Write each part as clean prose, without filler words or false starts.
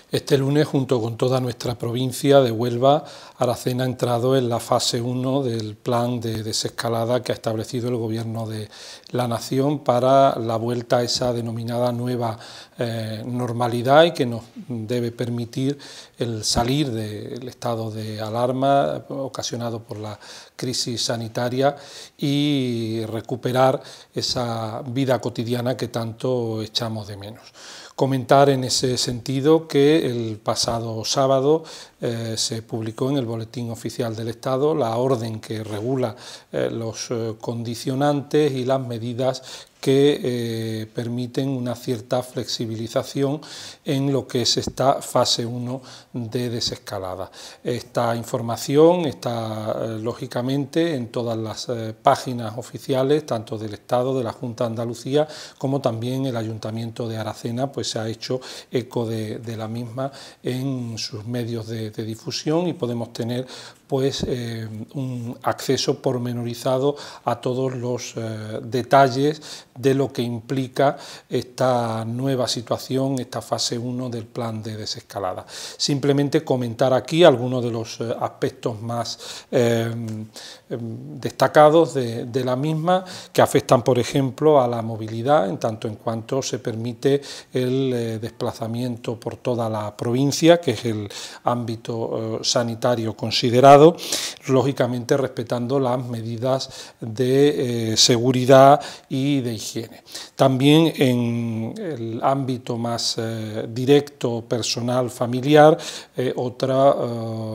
Este lunes, junto con toda nuestra provincia de Huelva, Aracena ha entrado en la fase 1 del plan de desescalada que ha establecido el Gobierno de la Nación para la vuelta a esa denominada nueva normalidad y que nos debe permitir el salir del estado de alarma ocasionado por la crisis sanitaria y recuperar esa vida cotidiana que tanto echamos de menos. Comentar en ese sentido que el pasado sábado se publicó en el Boletín Oficial del Estado la orden que regula los condicionantes y las medidas que permiten una cierta flexibilización en lo que es esta fase 1 de desescalada. Esta información está lógicamente en todas las páginas oficiales, tanto del Estado, de la Junta de Andalucía, como también el Ayuntamiento de Aracena, pues se ha hecho eco de la misma en sus medios de difusión y podemos tener pues un acceso pormenorizado a todos los detalles de lo que implica esta nueva situación, esta fase 1 del plan de desescalada. Simplemente comentar aquí algunos de los aspectos más destacados de la misma, que afectan, por ejemplo, a la movilidad, en tanto en cuanto se permite el desplazamiento por toda la provincia, que es el ámbito sanitario considerado, lógicamente respetando las medidas de seguridad y de higiene. También en el ámbito más directo, personal, familiar, otra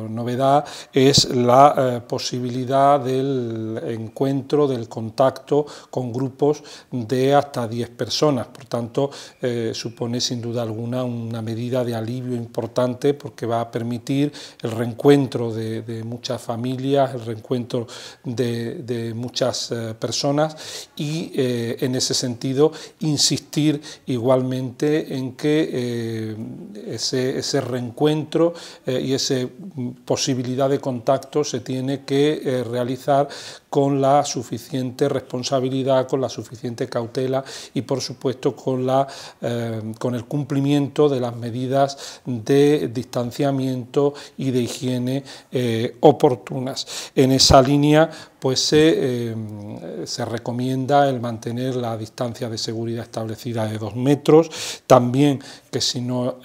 novedad es la posibilidad del encuentro, del contacto con grupos de hasta 10 personas. Por tanto, supone sin duda alguna una medida de alivio importante porque va a permitir el reencuentro de muchas familias, el reencuentro de muchas personas y en ese sentido insistir igualmente en que ese reencuentro y esa posibilidad de contacto se tiene que realizar con la suficiente responsabilidad, con la suficiente cautela y por supuesto con el cumplimiento de las medidas de distanciamiento y de higiene oportunas. En esa línea pues se recomienda el mantener la distancia de seguridad establecida de 2 metros, también que si no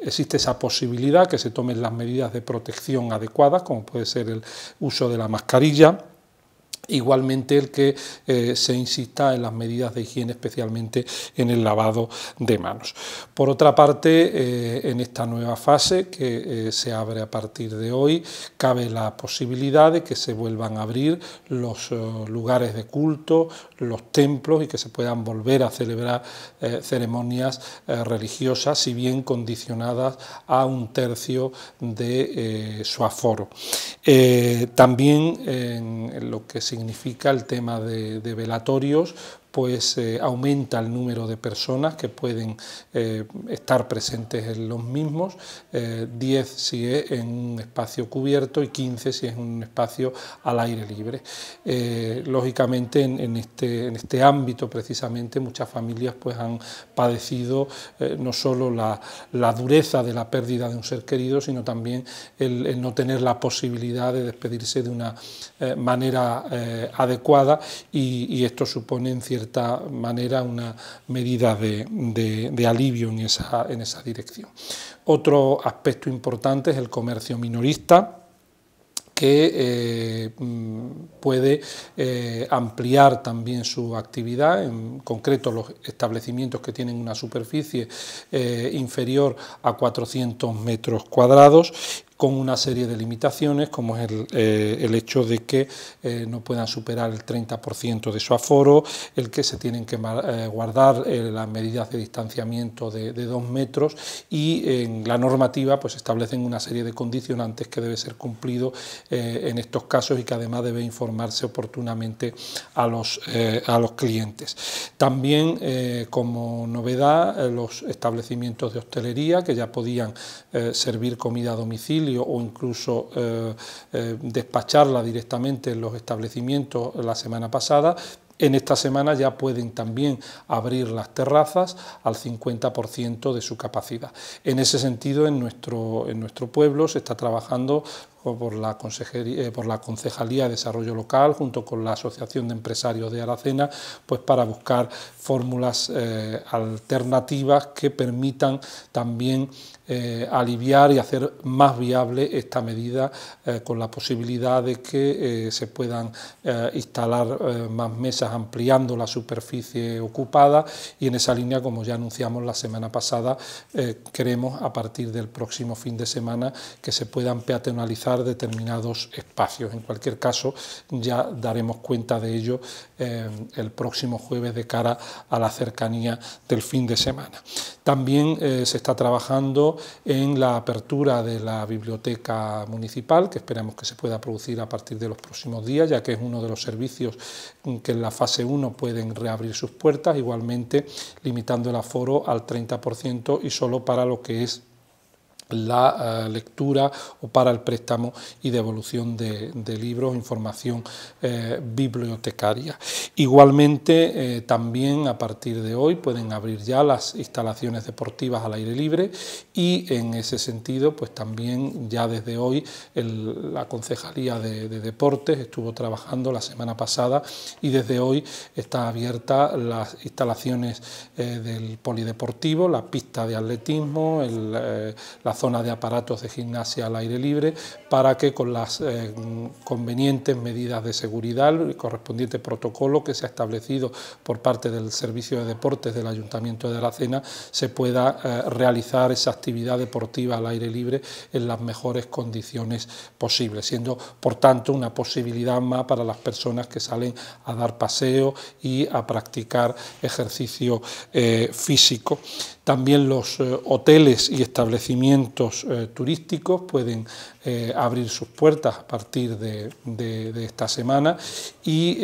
existe esa posibilidad que se tomen las medidas de protección adecuadas, como puede ser el uso de la mascarilla. Igualmente el que se insista en las medidas de higiene, especialmente en el lavado de manos. Por otra parte, en esta nueva fase que se abre a partir de hoy, cabe la posibilidad de que se vuelvan a abrir los lugares de culto, los templos y que se puedan volver a celebrar ceremonias religiosas, si bien condicionadas a 1/3 de su aforo. También en lo que significa el tema de velatorios, pues aumenta el número de personas que pueden estar presentes en los mismos, 10 si es en un espacio cubierto y 15 si es en un espacio al aire libre. Lógicamente en este ámbito precisamente muchas familias pues han padecido no solo la dureza de la pérdida de un ser querido, sino también el no tener la posibilidad de despedirse de una manera adecuada y esto supone en cierta manera una medida de alivio en esa dirección. Otro aspecto importante es el comercio minorista, que puede ampliar también su actividad, en concreto los establecimientos que tienen una superficie inferior a 400 metros cuadrados, con una serie de limitaciones, como es el hecho de que no puedan superar el 30% de su aforo, el que se tienen que guardar las medidas de distanciamiento de 2 metros y en la normativa pues establecen una serie de condicionantes que debe ser cumplido en estos casos y que además debe informarse oportunamente a los clientes. También como novedad los establecimientos de hostelería que ya podían servir comida a domicilio o incluso despacharla directamente en los establecimientos la semana pasada, En esta semana ya pueden también abrir las terrazas al 50% de su capacidad. En ese sentido, en nuestro pueblo se está trabajando por la Concejalía de Desarrollo Local, junto con la Asociación de Empresarios de Aracena, pues para buscar fórmulas alternativas que permitan también aliviar y hacer más viable esta medida, con la posibilidad de que se puedan instalar más mesas, ampliando la superficie ocupada, y en esa línea, como ya anunciamos la semana pasada, queremos a partir del próximo fin de semana que se puedan peatonalizar determinados espacios. En cualquier caso, ya daremos cuenta de ello el próximo jueves de cara a la cercanía del fin de semana. También se está trabajando en la apertura de la biblioteca municipal, que esperamos que se pueda producir a partir de los próximos días, ya que es uno de los servicios que en la fase 1 pueden reabrir sus puertas, igualmente limitando el aforo al 30% y solo para lo que es la lectura o para el préstamo y devolución de libros, información bibliotecaria. Igualmente, también a partir de hoy pueden abrir ya las instalaciones deportivas al aire libre, y en ese sentido, pues también ya desde hoy la Concejalía de Deportes estuvo trabajando la semana pasada, y desde hoy está abierta las instalaciones del polideportivo, la pista de atletismo, la zona de aparatos de gimnasia al aire libre, para que con las convenientes medidas de seguridad, el correspondiente protocolo que se ha establecido por parte del Servicio de Deportes del Ayuntamiento de Aracena, se pueda realizar esa actividad deportiva al aire libre en las mejores condiciones posibles, siendo por tanto una posibilidad más para las personas que salen a dar paseo y a practicar ejercicio físico. También los hoteles y establecimientos turísticos pueden abrir sus puertas a partir de esta semana, y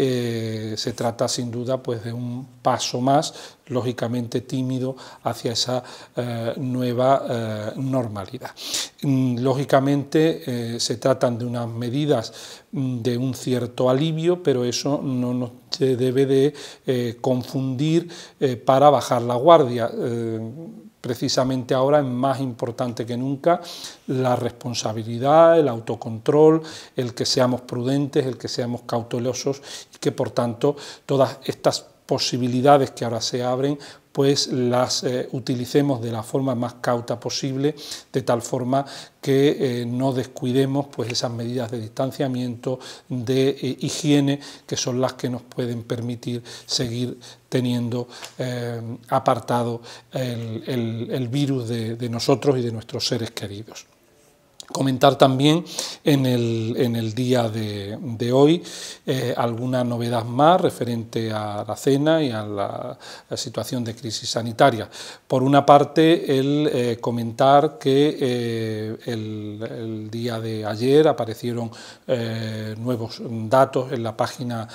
se trata sin duda pues de un paso más, lógicamente tímido, hacia esa nueva normalidad. Lógicamente se tratan de unas medidas de un cierto alivio, pero eso no nos debe de confundir para bajar la guardia. Precisamente ahora es más importante que nunca la responsabilidad, el autocontrol, el que seamos prudentes, el que seamos cautelosos, y que por tanto todas estas posibilidades que ahora se abren pues las utilicemos de la forma más cauta posible, de tal forma que no descuidemos pues esas medidas de distanciamiento, de higiene, que son las que nos pueden permitir seguir teniendo apartado el virus de nosotros y de nuestros seres queridos. Comentar también en el día de hoy alguna novedad más referente a Aracena y a la situación de crisis sanitaria. Por una parte, el comentar que el día de ayer aparecieron nuevos datos en la página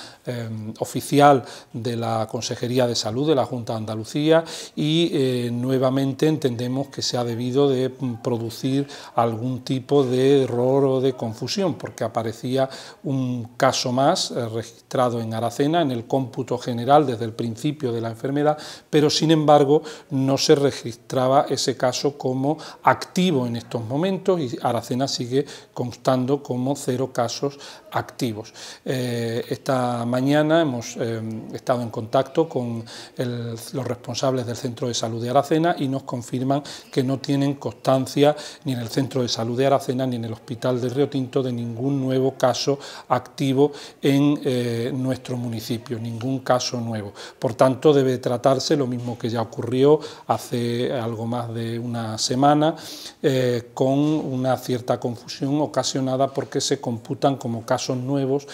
oficial de la Consejería de Salud de la Junta de Andalucía, y nuevamente entendemos que se ha debido de producir algún tipo de error o de confusión, porque aparecía un caso más registrado en Aracena en el cómputo general desde el principio de la enfermedad, pero sin embargo no se registraba ese caso como activo en estos momentos, y Aracena sigue constando como 0 casos activos. Esta mañana hemos estado en contacto con los responsables del Centro de Salud de Aracena, y nos confirman que no tienen constancia ni en el Centro de Salud de Aracena ni en el Hospital de Río Tinto de ningún nuevo caso activo en nuestro municipio, ningún caso nuevo. Por tanto, debe tratarse lo mismo que ya ocurrió hace algo más de una semana, con una cierta confusión ocasionada porque se computan como casos nuevos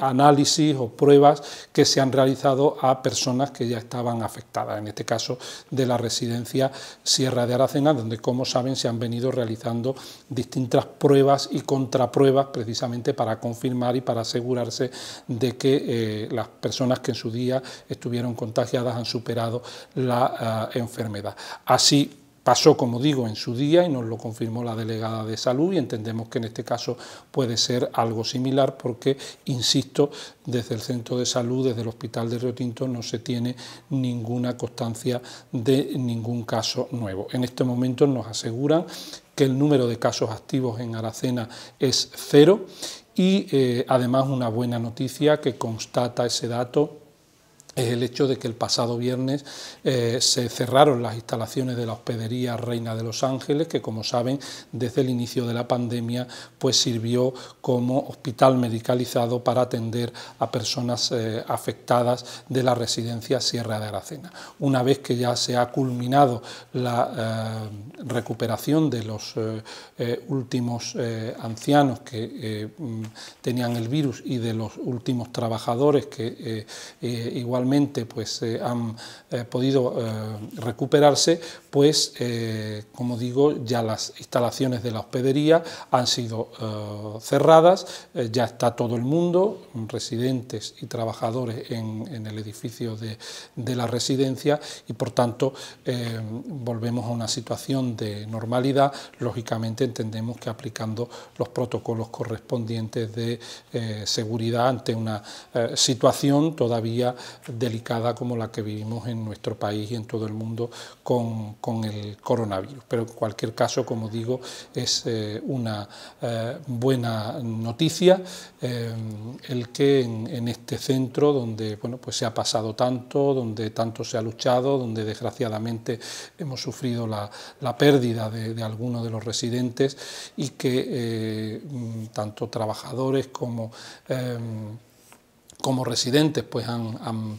análisis o pruebas que se han realizado a personas que ya estaban afectadas, en este caso de la residencia Sierra de Aracena, donde, como saben, se han venido realizando distintas pruebas y contrapruebas precisamente para confirmar y para asegurarse de que las personas que en su día estuvieron contagiadas han superado la enfermedad. Así Pasó, como digo, en su día y nos lo confirmó la delegada de salud y entendemos que en este caso puede ser algo similar porque, insisto, desde el centro de salud, desde el hospital de Río Tinto, no se tiene ninguna constancia de ningún caso nuevo. En este momento nos aseguran que el número de casos activos en Aracena es 0 y además una buena noticia que constata ese dato es el hecho de que el pasado viernes se cerraron las instalaciones de la Hospedería Reina de los Ángeles, que como saben desde el inicio de la pandemia pues sirvió como hospital medicalizado para atender a personas afectadas de la residencia Sierra de Aracena. Una vez que ya se ha culminado la recuperación de los últimos ancianos que tenían el virus y de los últimos trabajadores que igualmente pues han podido recuperarse, pues como digo, ya las instalaciones de la hospedería han sido cerradas, ya está todo el mundo, residentes y trabajadores en el edificio de la residencia y por tanto volvemos a una situación de normalidad, lógicamente entendemos que aplicando los protocolos correspondientes de seguridad ante una situación todavía delicada como la que vivimos en nuestro país y en todo el mundo con el coronavirus. Pero en cualquier caso, como digo, es una buena noticia el que en este centro donde bueno, pues se ha pasado tanto, donde tanto se ha luchado, donde desgraciadamente hemos sufrido la pérdida de algunos de los residentes y que tanto trabajadores como residentes pues han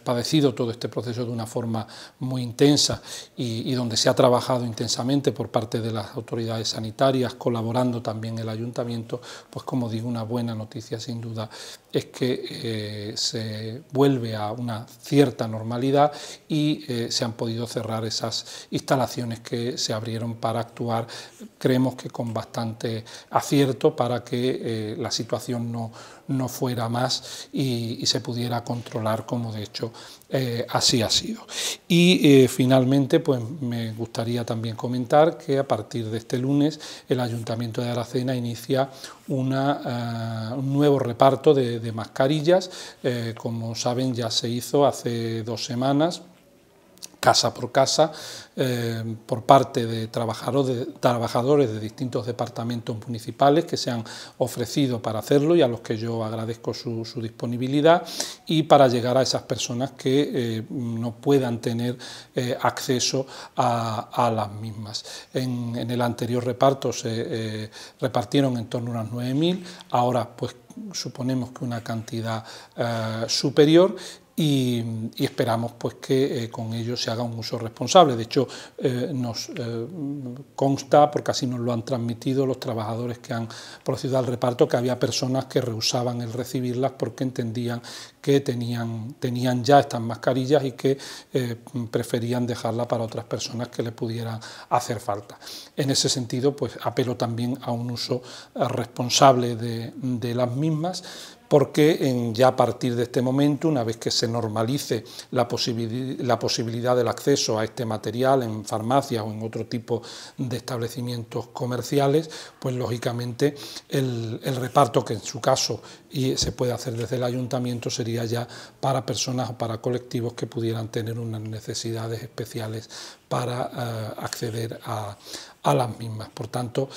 padecido todo este proceso de una forma muy intensa y donde se ha trabajado intensamente por parte de las autoridades sanitarias, colaborando también el ayuntamiento, pues como digo, una buena noticia sin duda es que se vuelve a una cierta normalidad y se han podido cerrar esas instalaciones que se abrieron para actuar, creemos que con bastante acierto para que la situación no fuera más y se pudiera controlar como de hecho así ha sido. Y finalmente pues me gustaría también comentar que a partir de este lunes el Ayuntamiento de Aracena inicia un nuevo reparto de mascarillas, como saben ya se hizo hace 2 semanas, casa por casa, por parte de trabajadores de distintos departamentos municipales que se han ofrecido para hacerlo y a los que yo agradezco su disponibilidad, y para llegar a esas personas que no puedan tener acceso a las mismas. En el anterior reparto se repartieron en torno a unas 9.000, ahora pues suponemos que una cantidad superior, y esperamos pues que con ello se haga un uso responsable. De hecho, nos consta, porque así nos lo han transmitido los trabajadores que han procedido al reparto, que había personas que rehusaban el recibirlas porque entendían que tenían ya estas mascarillas y que preferían dejarla para otras personas que le pudieran hacer falta. En ese sentido, pues apelo también a un uso responsable de las mismas, porque ya a partir de este momento, una vez que se normalice la posibilidad del acceso a este material en farmacias o en otro tipo de establecimientos comerciales, pues lógicamente el reparto, que en su caso se puede hacer desde el ayuntamiento, sería ya para personas o para colectivos que pudieran tener unas necesidades especiales para acceder a las mismas. Por tanto,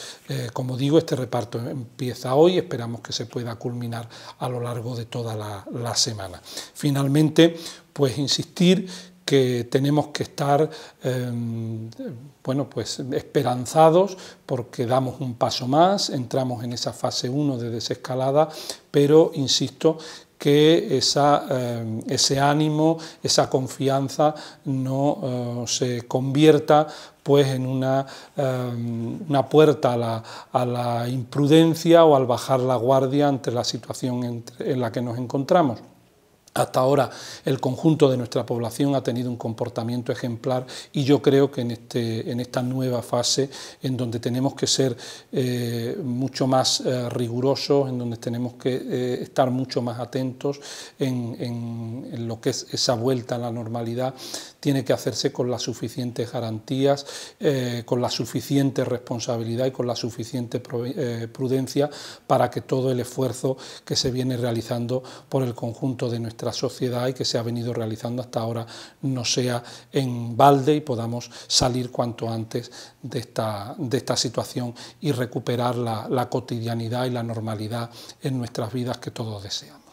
como digo, este reparto empieza hoy, esperamos que se pueda culminar a lo largo de toda la semana. Finalmente, pues insistir que tenemos que estar bueno, pues esperanzados porque damos un paso más, entramos en esa fase 1 de desescalada, pero insisto que ese ánimo, esa confianza no se convierta pues en una puerta a la imprudencia o al bajar la guardia ante la situación en la que nos encontramos. Hasta ahora el conjunto de nuestra población ha tenido un comportamiento ejemplar y yo creo que en esta nueva fase, en donde tenemos que ser mucho más rigurosos, en donde tenemos que estar mucho más atentos en lo que es esa vuelta a la normalidad, tiene que hacerse con las suficientes garantías, con la suficiente responsabilidad y con la suficiente prudencia para que todo el esfuerzo que se viene realizando por el conjunto de nuestra sociedad y que se ha venido realizando hasta ahora no sea en balde y podamos salir cuanto antes de esta situación y recuperar la cotidianidad y la normalidad en nuestras vidas que todos deseamos.